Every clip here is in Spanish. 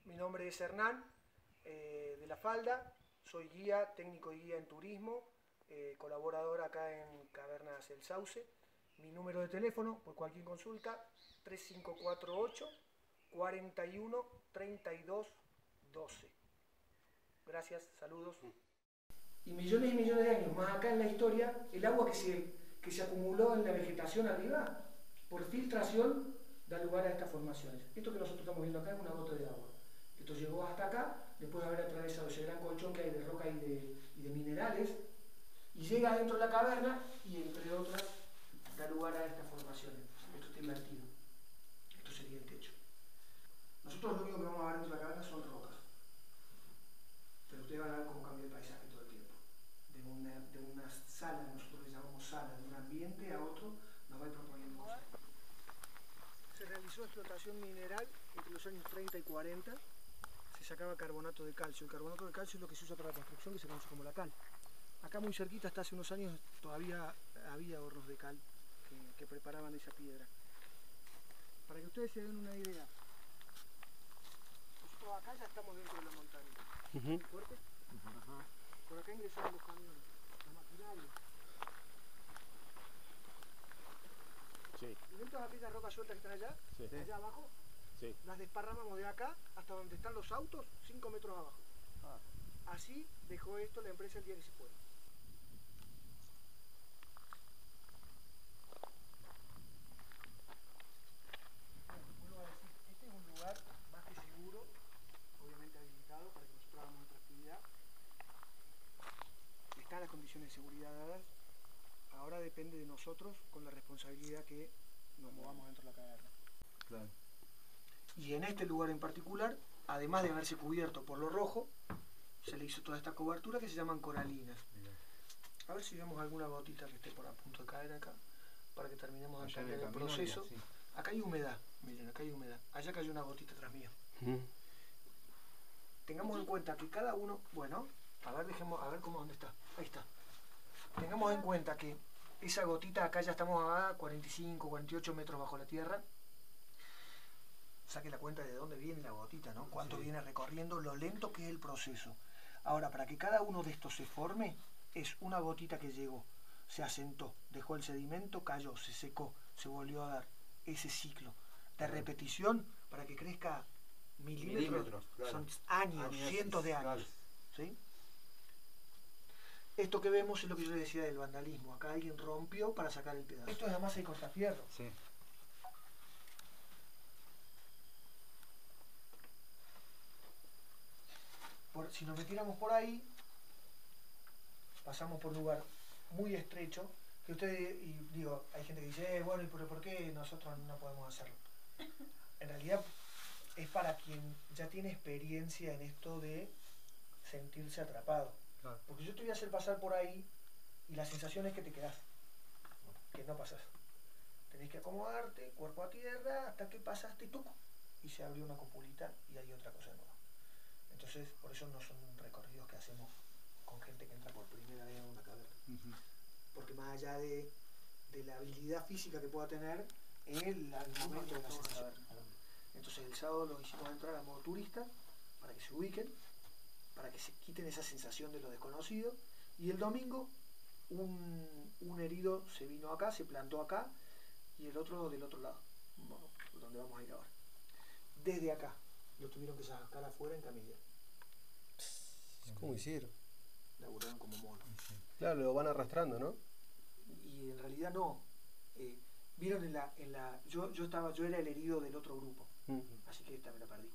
Mi nombre es Hernán, de La Falda, soy guía, técnico y guía en turismo, colaborador acá en Cavernas El Sauce. Mi número de teléfono, por cualquier consulta, 3548 41 32 12. Gracias, saludos. Y millones de años más acá en la historia, el agua que se acumuló en la vegetación arriba, por filtración, da lugar a estas formaciones. Esto que nosotros estamos viendo acá es una gota de agua. Esto llegó hasta acá, después de haber atravesado ese gran colchón que hay de roca y de minerales, y llega dentro de la caverna y, entre otras, da lugar a estas formaciones. Esto está invertido. Esto sería el techo. Nosotros lo único que vamos a ver dentro de la caverna son rocas. Pero ustedes van a ver cómo cambia el paisaje todo el tiempo. De una sala, nosotros le llamamos sala, de un ambiente a otro, nos va a ir proponiendo cosas. Se realizó explotación mineral entre los años 30 y 40. Se sacaba carbonato de calcio. El carbonato de calcio es lo que se usa para la construcción, que se conoce como la cal. Acá muy cerquita, hasta hace unos años, todavía había hornos de cal que preparaban esa piedra. Para que ustedes se den una idea, nosotros acá ya estamos dentro de la montaña. ¿Fuerte? Por acá ingresaron los camiones, los maquinarios. Sí. ¿Y ven todas aquellas rocas sueltas que están allá? Sí. Allá abajo. Sí. Las desparramamos de acá hasta donde están los autos, 5 metros abajo. Así dejó esto la empresa el día que se fue. Vuelvo a decir, este es un lugar más que seguro, obviamente habilitado para que nosotros hagamos nuestra actividad. Están las condiciones de seguridad dadas. Ahora depende de nosotros con la responsabilidad que nos movamos dentro de la caverna. Claro. Y en este lugar en particular, además de haberse cubierto por lo rojo, se le hizo toda esta cobertura que se llaman coralinas. A ver si vemos alguna gotita que esté por a punto de caer acá, para que terminemos de entender el proceso. Sí. Acá hay humedad, miren, acá hay humedad. Allá cayó una gotita atrás mío. Tengamos en cuenta que cada uno, bueno, a ver, a ver dónde está. Ahí está. Tengamos en cuenta que esa gotita, acá ya estamos a 45, 48 metros bajo la tierra. Saque la cuenta de dónde viene la gotita, ¿no? Cuánto viene recorriendo, lo lento que es el proceso. Ahora, para que cada uno de estos se forme, es una gotita que llegó, se asentó, dejó el sedimento, cayó, se secó, se volvió a dar. Ese ciclo de repetición para que crezca milímetros, claro. Son años, cientos de años. Claro. ¿Sí? Esto que vemos es lo que yo les decía del vandalismo. Acá alguien rompió para sacar el pedazo. Esto es la masa de cortafierro. Sí. Si nos metiéramos por ahí, pasamos por un lugar muy estrecho, que ustedes, y digo, hay gente que dice, bueno, ¿y por qué nosotros no podemos hacerlo? En realidad es para quien ya tiene experiencia en esto de sentirse atrapado. Claro. Porque yo te voy a hacer pasar por ahí y la sensación es que te quedás, que no pasás. Tenés que acomodarte, cuerpo a tierra, hasta que pasaste tú y se abrió una copulita y hay otra cosa nueva. Entonces, por eso no son recorridos que hacemos con gente que entra por primera vez a una caverna. Porque más allá de la habilidad física que pueda tener, es el momento de la sensación. Entonces el sábado los hicimos entrar a modo turista, para que se ubiquen, para que se quiten esa sensación de lo desconocido, y el domingo un herido se vino acá, se plantó acá, y el otro del otro lado, donde vamos a ir ahora. Desde acá, lo tuvieron que sacar afuera en camilla. ¿Cómo hicieron? Laburaron como monos. Claro, lo van arrastrando, ¿no? Y en realidad no. Vieron yo era el herido del otro grupo, así que esta me la perdí.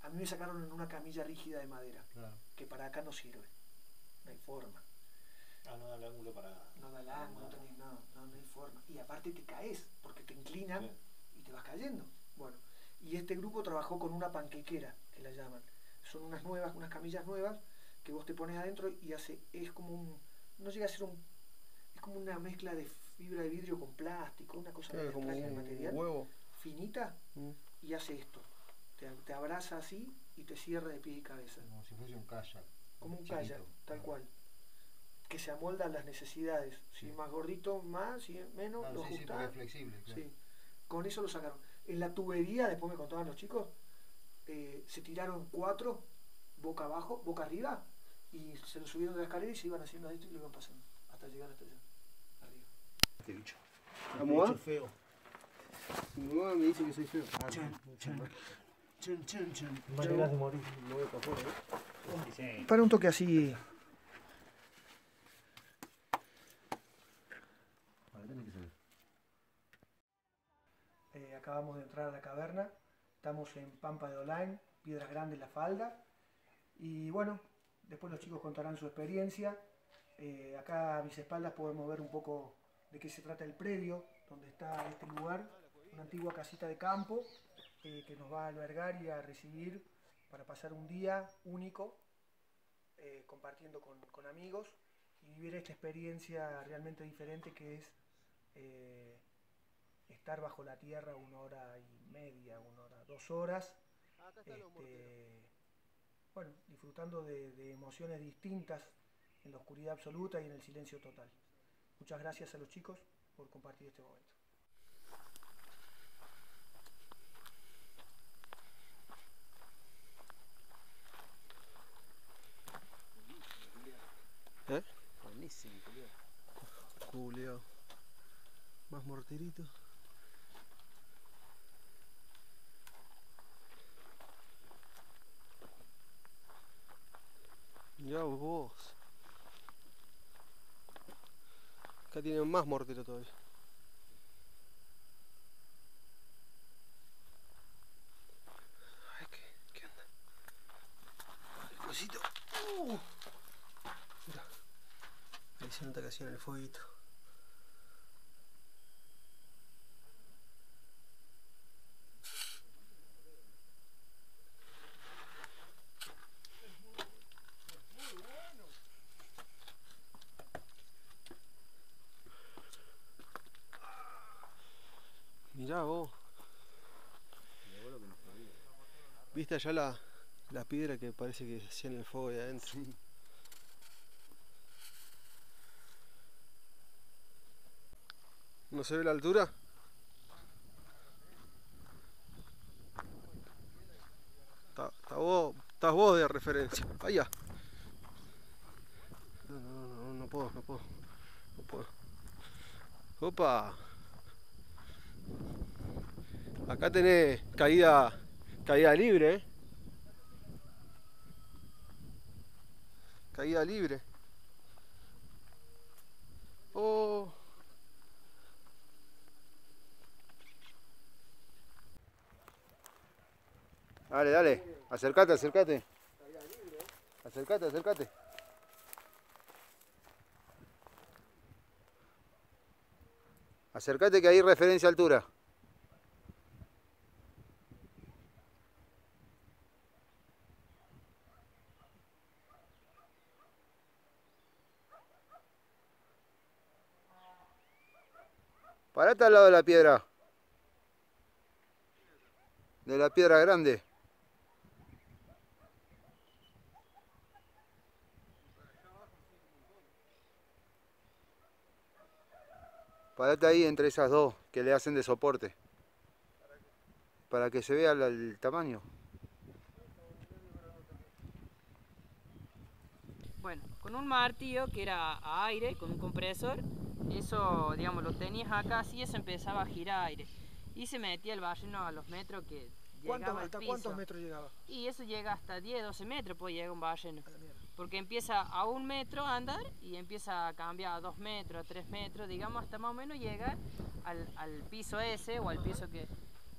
A mí me sacaron en una camilla rígida de madera, claro, que para acá no sirve, no hay forma. No da el ángulo para... No da el ángulo, no hay forma. Y aparte te caes, porque te inclinan, sí, y te vas cayendo. Bueno, y este grupo trabajó con una panquequera, que la llaman. Son unas camillas nuevas, que vos te pones adentro y es como no llega a ser es como una mezcla de fibra de vidrio con plástico, una cosa muy extraña de material, huevo finita, y hace esto. Te abraza así y te cierra de pie y cabeza. Como si fuese un kayak. Como un kayak, tal cual. Que se amolda a las necesidades. Si es más gordito, más, si es menos, claro, lo sí, ajustás. es flexible, claro. Sí. Con eso lo sacaron. En la tubería, después me contaban los chicos, se tiraron 4 boca abajo, boca arriba, y se lo subieron de la escalera y se iban haciendo esto y lo iban pasando hasta llegar hasta allá, arriba. Este bicho. ¿Cómo va? Este bicho feo. Mi mamá me dice que soy feo. Maneras de morir. No voy para afuera, ¿eh? Sí. Para un toque así. Acabamos de entrar a la caverna, estamos en Pampa de Olain, Piedras Grandes, La Falda, y bueno, después los chicos contarán su experiencia. Acá a mis espaldas podemos ver un poco de qué se trata el predio donde está este lugar, una antigua casita de campo que nos va a albergar y a recibir para pasar un día único compartiendo con amigos y vivir esta experiencia realmente diferente que es estar bajo la tierra 1 hora y media, 1 hora, 2 horas, bueno, disfrutando de emociones distintas en la oscuridad absoluta y en el silencio total. Muchas gracias a los chicos por compartir este momento. ¿Eh? Buenísimo, Julio. Más morterito. Ya vos. Acá tienen más mortero todavía. Ay, ¿qué onda? El cosito. Mira. Ahí se nota que hacían el fueguito. Mirá vos. ¿Viste allá la piedra que parece que hacían el fuego de adentro? Sí. ¿No se ve la altura? Estás vos de referencia. Allá. No puedo. Opa. Acá tenés caída libre, ¿eh? Caída libre. Oh. Dale, acércate. Acércate. Acércate que hay referencia a altura. Parate al lado de la piedra. De la piedra grande. Parate ahí entre esas dos que le hacen de soporte. Para que se vea el tamaño. Bueno, con un martillo que era a aire, con un compresor, eso, digamos, lo tenías acá así y eso empezaba a girar aire. Y se metía el barreno a los metros que llegaba al ¿Hasta piso. cuántos metros llegaba? Y eso llega hasta 10, 12 metros, puede llegar un barreno. Porque empieza a 1 metro a andar y empieza a cambiar a 2 metros, a 3 metros, digamos, hasta más o menos llegar al piso ese o al piso que...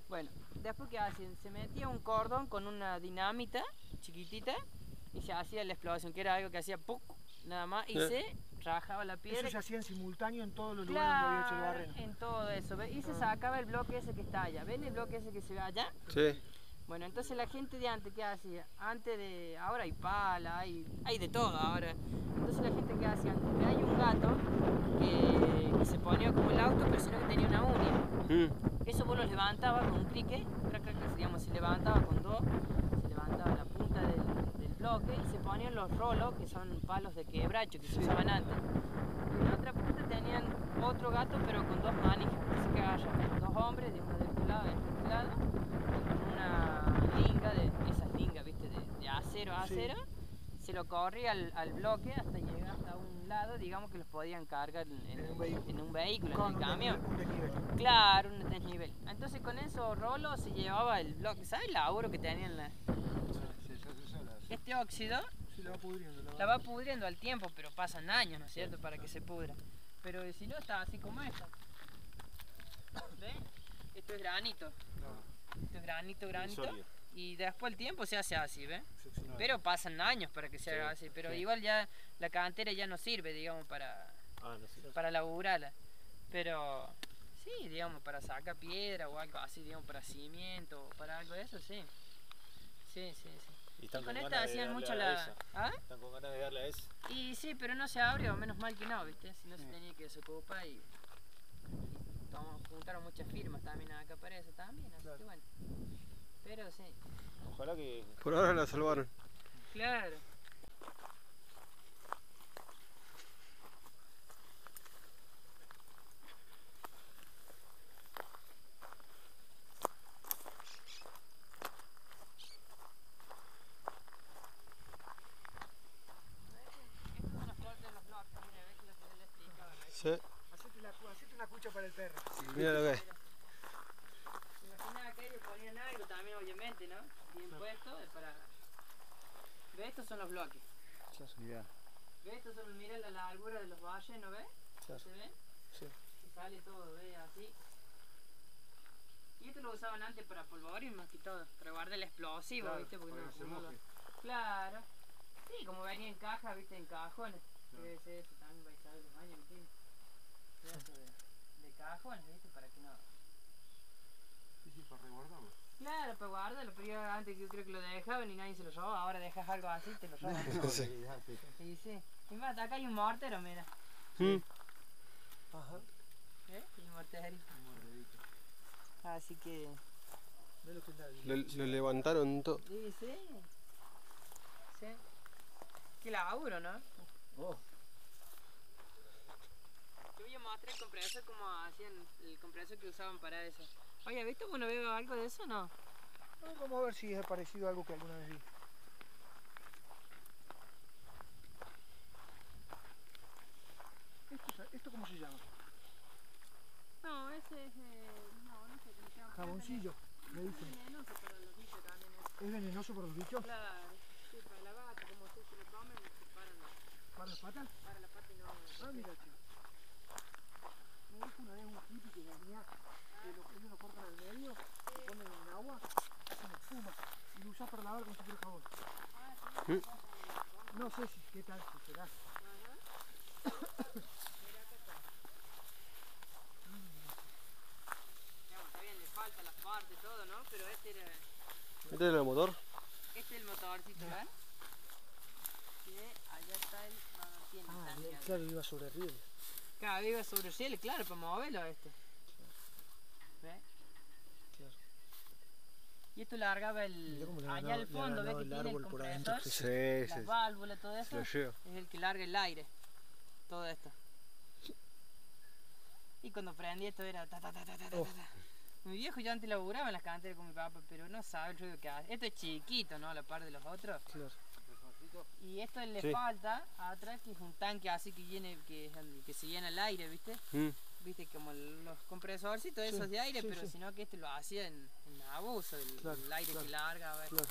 Bueno, después que hacían, se metía un cordón con una dinamita chiquitita y se hacía la explosión, que era algo que hacía ¡puc! Nada más y se rajaba la piedra. Eso se hacía en simultáneo en todos los lugares donde había hecho el barreno. En todo eso, ¿ves? Y se sacaba el bloque ese que está allá. ¿Ven el bloque ese que se ve allá? Sí. Bueno, entonces la gente de antes, ¿qué hacía? Antes de... Ahora hay pala, hay de todo ahora. Entonces la gente, ¿qué hacía? Antes hay un gato que se ponía como el auto, pero sino que tenía una uña. Eso vos lo levantabas con un crique, digamos, se levantaba con dos, se levantaba la punta del bloque y se ponían los rolos, que son palos de quebracho que se usaban antes. Y en la otra punta tenían otro gato, pero con 2 manijas, así que agarraban 2 hombres, de uno de este lado y de este lado, y con una linga cortada de esas lingas, ¿viste? De acero a acero. Se lo corría al bloque hasta llegar hasta un lado, digamos que los podían cargar en un vehículo, en el camión. Un desnivel. Claro, un desnivel. Entonces con esos rolos se llevaba el bloque. ¿Sabes el laburo que tenían este óxido? Sí, la va pudriendo. La va pudriendo al tiempo, pero pasan años, ¿no es cierto?, para que se pudra. Pero si no, está así como esto. ¿Ves? Esto es granito. Esto es granito. Y después el tiempo se hace así, ¿ves? Pero pasan años para que se haga así. Pero igual ya la cantera ya no sirve, digamos, para laburarla. Pero sí, digamos, para sacar piedra o algo así, digamos, para cimiento o para algo de eso, sí. Sí. Y están con con esta ganas de hacían darle mucho a la... esa. ¿Ah? Están con ganas de darle a eso. Y sí, pero no se abrió, menos mal que no, ¿viste? Si no se tenía que desocupar y juntaron muchas firmas también acá para eso también, así que bueno. Pero sí. Ojalá que... Por ahora la salvaron. Claro. Sí. Hacete una cucha para el perro. Mira lo que es. Imaginaba que ellos ponían algo también, obviamente, ¿no? Bien puesto para... ¿Ves? Estos son los bloques. Ya. ¿Ves? Estos son, mira la largura de los valles, ¿no ves? ¿Se ven? Sí. Y sale todo, ¿ves? Así. Y esto lo usaban antes para polvorín más que todo, para guardar el explosivo, Claro, ¿viste? Porque para que se moje. Claro. Sí, como venía en caja, ¿viste? En cajones. Debe ser eso también, vais a ver los años, ¿entiendes? Eso de cajones, ¿viste? Para que no... Sí, para resguardarlo. Claro, para guardarlo, pero yo antes yo creo que lo dejaban y nadie se lo robó, ahora dejas algo así, te lo roban. Sí, sí. Y más, acá hay un mortero, mira. Ajá. ¿Ves? Un morterito. Así que... Ve lo que da. Lo levantaron todo. Sí. Sí. Qué laburo, ¿no? Oh. Yo voy a mostrar el compresor como hacían el compresor que usaban para eso. Oye, ¿viste cuando veo algo de eso o no? Vamos a ver si es parecido a algo que alguna vez vi. ¿Esto cómo se llama? No, ese es... no sé cómo se llama. Jaboncillo, me Es dicen. venenoso para los bichos también. ¿Es venenoso para los bichos? Claro, sí, para la vaca, como ustedes se lo comen, se paran ¿Para las patas? para la pata y no van a... Ah, mira, tío. Me dijo una vez un hippie que venía, que ellos lo cortan al medio, lo ponen en agua, hacen espuma y lo usas para lavar con super jabón. No sé si qué tal si será. Está bien, le falta las partes, todo, ¿no? Pero este era... ¿Este es el motor? Este es el motorcito, ¿ves? Que allá está el... No tiene tanque. Claro, iba sobre riel. Claro, iba sobre el cielo, claro, para moverlo este. ¿Ves? Claro. Y esto largaba Mirá cómo le han allá ganado- al le han fondo, ¿ves ganado que el tiene el árbol por adentro? compresor? Sí, Las sí. válvulas, todo eso. Lo lleva. Es el que larga el aire. Todo esto. Y cuando prendí esto era ta ta ta ta ta ta. Oh. Ta. Mi viejo ya antes laburaba en las canteras con mi papá, pero no sabe el ruido que hace. Esto es chiquito, ¿no? A la par de los otros. Claro. Y esto le Sí. falta atrás, que es un tanque así que viene, que es el que se llena el aire, ¿viste? Viste como los compresorcitos esos de aire, sí, pero sí. sino que este lo hacía en abuso, el Claro, aire claro, que larga, ¿ves? Claro.